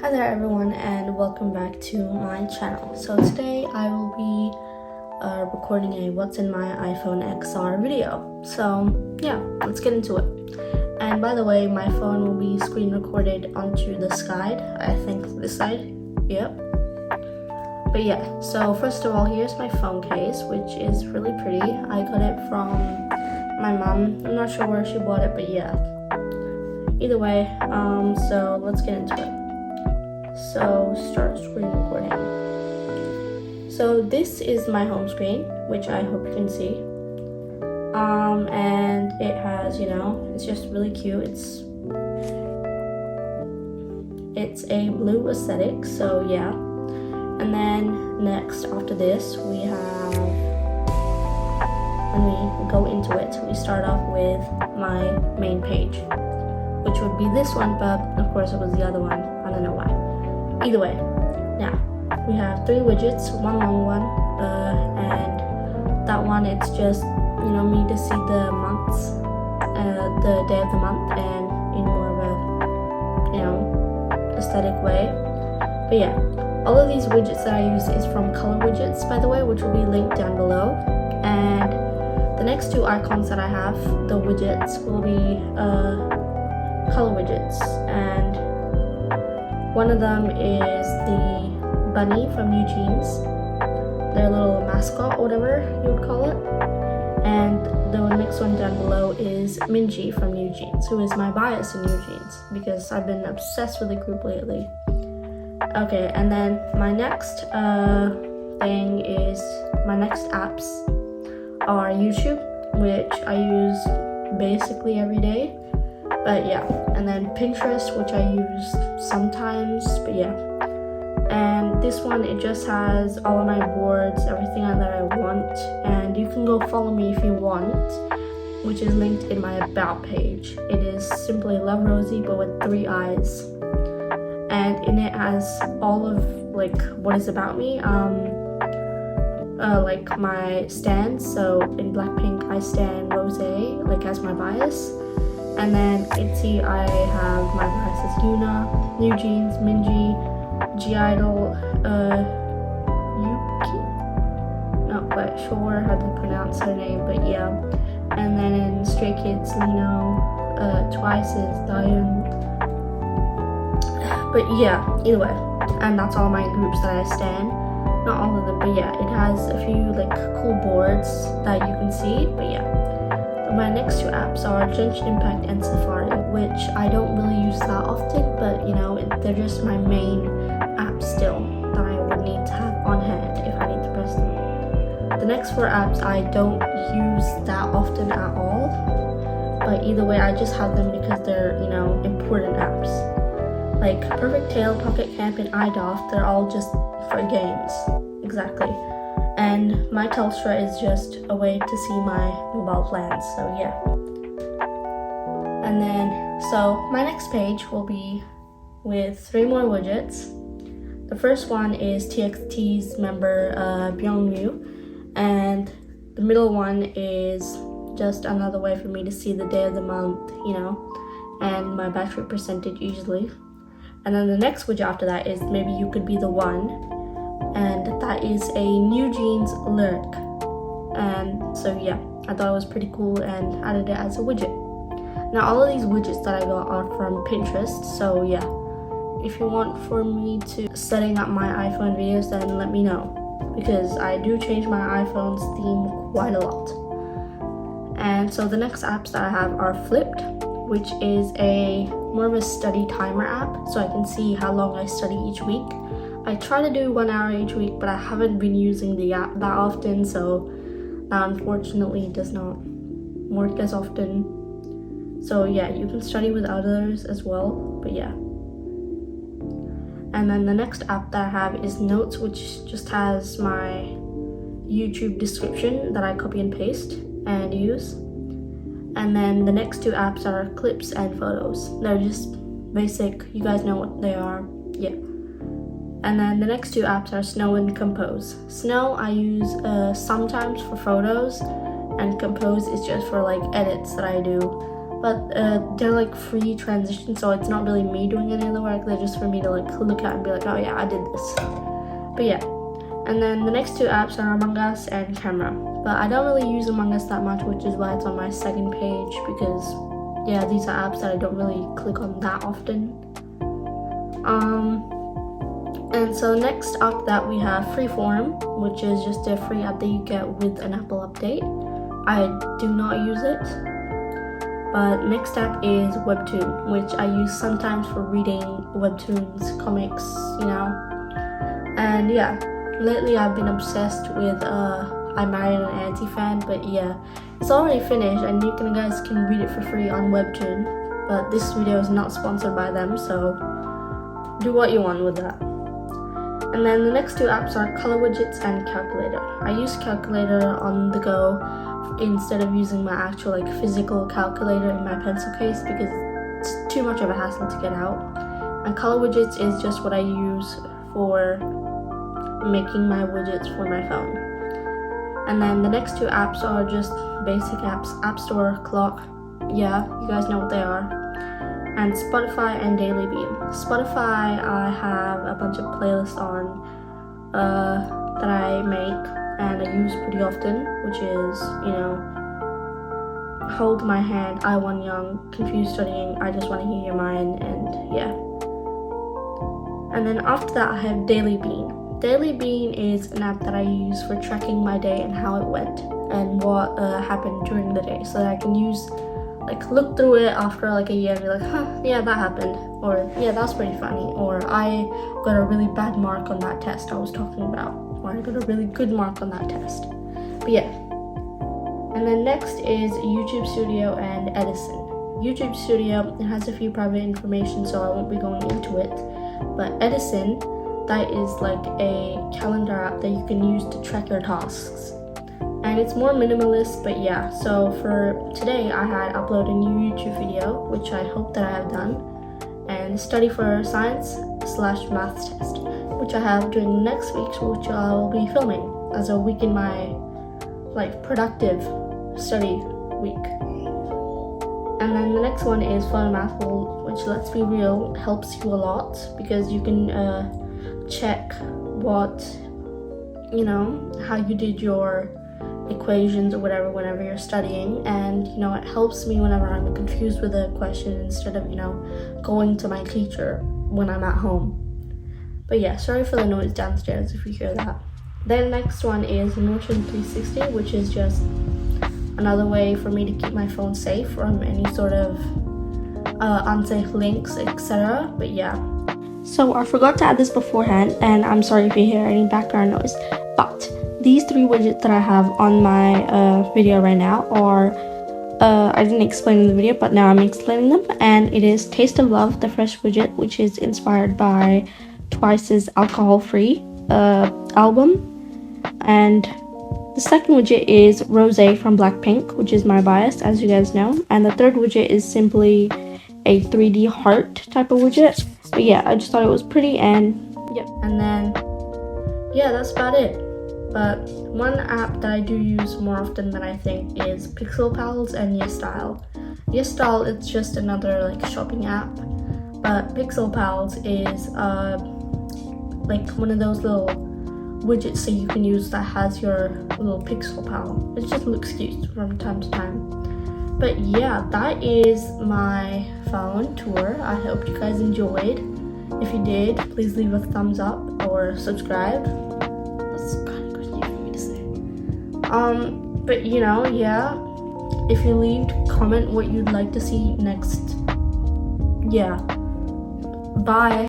Hi there everyone, and welcome back to my channel. So today I will be recording a what's in my iPhone XR video. So yeah, let's get into it. And by the way, my phone will be screen recorded onto the side. I think this side. Yep. But yeah, so first of all, here's my phone case, which is really pretty. I got it from my mom. I'm not sure where she bought it, but yeah. Either way, so let's get into it. So start screen recording. So this is my home screen, which I hope you can see. And it has, it's just really cute. It's a blue aesthetic, so yeah. And then next after this we have, when we go into it, we start off with my main page, which would be this one, but of course it was the other one. I don't know why. Either way, now we have 3 widgets, one long one, and that one, it's just me to see the months, the day of the month, and in more of a aesthetic way. But yeah, all of these widgets that I use is from Color Widgets, by the way, which will be linked down below. And the next 2 icons that I have, the widgets, will be Color Widgets, and one of them is the bunny from New Jeans, their little mascot, or whatever you would call it. And the next one down below is Minji from New Jeans, who is my bias in New Jeans, because I've been obsessed with the group lately. Okay, and then my next thing is, my next apps are YouTube, which I use basically every day. But yeah, and then Pinterest, which I use sometimes, but yeah. And this one, it just has all of my boards, everything that I want, and you can go follow me if you want, which is linked in my about page. It is simply Love Rosie, but with 3 eyes. And in it has all of what is about me, like my stands. So in Blackpink, I stand Rose, as my bias. And then Itzy, I have my biases Yuna, New Jeans, Minji, G-Idol, Yuki? Not quite sure how to pronounce her name, but yeah. And then in Stray Kids, Lino, Twice is Dayun. But yeah, either way. And that's all my groups that I stand. Not all of them, but yeah, it has a few cool boards that you can see, but yeah. My next 2 apps are Genshin Impact and Safari, which I don't really use that often, but they're just my main apps still that I would need to have on hand if I need to press them. The next 4 apps I don't use that often at all, but either way I just have them because they're, important apps. Like Perfect Tail, Pocket Camp, and iDoff, they're all just for games. Exactly. And my Telstra is just a way to see my mobile plans, so yeah. And then, so my next page will be with 3 more widgets. The first one is TXT's member Byungwoo, and the middle one is just another way for me to see the day of the month, and my battery percentage usually. And then the next widget after that is Maybe You Could Be the One, and that is a New Jeans lyric. And so yeah, I thought it was pretty cool and added it as a widget. Now all of these widgets that I got are from Pinterest, so yeah, if you want for me to setting up my iPhone videos, then let me know, because I do change my iPhone's theme quite a lot. And so the next apps that I have are Flipped, which is more of a study timer app, so I can see how long I study each week. I try to do 1 hour each week, but I haven't been using the app that often, so that unfortunately does not work as often. So yeah, you can study with others as well, but yeah. And then the next app that I have is Notes, which just has my YouTube description that I copy and paste and use. And then the next 2 apps are Clips and Photos. They're just basic, you guys know what they are, yeah. And then the next 2 apps are Snow and Compose. Snow I use sometimes for photos, and Compose is just for edits that I do but they're like free transitions, so it's not really me doing any of the work. They're just for me to like look at and be like, oh yeah, I did this. But yeah, and then the next two apps are Among Us and Camera, but I don't really use Among Us that much, which is why it's on my second page, because yeah, these are apps that I don't really click on that often. And so next after that we have Freeform, which is just a free app that you get with an Apple update. I do not use it. But next app is Webtoon, which I use sometimes for reading webtoons, comics, you know. And yeah, lately I've been obsessed with I Married an Auntie fan, but yeah, it's already finished and you guys can read it for free on Webtoon. But this video is not sponsored by them, so do what you want with that. And then the next two apps are Color Widgets and Calculator. I use Calculator on the go instead of using my actual like physical calculator in my pencil case, because it's too much of a hassle to get out. And Color Widgets is just what I use for making my widgets for my phone. And then the next two apps are just basic apps: App Store, Clock, yeah, you guys know what they are, and Spotify and Daily Beam. Spotify, I have a bunch of playlists on that I make and I use pretty often, which is, you know, Hold My Hand, I Want Young, Confused Studying, I Just Want to Hear Your Mind, and yeah. And then after that I have Daily Bean. Daily Bean is an app that I use for tracking my day and how it went and what happened during the day, so that I can use, like, look through it after like a year and be like, huh, yeah, that happened, or yeah, that's pretty funny, or I got a really bad mark on that test I was talking about, or I got a really good mark on that test. But yeah. And then next is YouTube Studio and Edison. YouTube Studio, it has a few private information, so I won't be going into it. But Edison, that is like a calendar app that you can use to track your tasks. And it's more minimalist, but yeah. So for today, I had uploaded a new YouTube video, which I hope that I have done, and study for science/maths test, which I have during the next week, which I will be filming as a week in my like productive study week. And then the next one is Photomath, which, let's be real, helps you a lot, because you can check what, you know, how you did your equations or whatever whenever you're studying, and you know, it helps me whenever I'm confused with a question instead of, you know, going to my teacher when I'm at home. But yeah, sorry for the noise downstairs if you hear that. Then next one is Motion 360, which is just another way for me to keep my phone safe from any sort of unsafe links, etc. But yeah, so I forgot to add this beforehand, and I'm sorry if you hear any background noise, but these three widgets that I have on my video right now are, I didn't explain in the video, but now I'm explaining them. And it is Taste of Love, the fresh widget, which is inspired by Twice's alcohol-free album. And the second widget is Rosé from Blackpink, which is my bias, as you guys know. And the third widget is simply a 3D heart type of widget. But yeah, I just thought it was pretty, and yep. And then yeah, that's about it. But one app that I do use more often than I think is Pixel Pals and YesStyle. YesStyle, it's just another like shopping app, but Pixel Pals is like one of those little widgets that you can use that has your little Pixel Pal. It just looks cute from time to time. But yeah, that is my phone tour. I hope you guys enjoyed. If you did, please leave a thumbs up or subscribe. That's kind of crazy for me to say. But you know, yeah, if you leave, comment what you'd like to see next. Yeah, bye.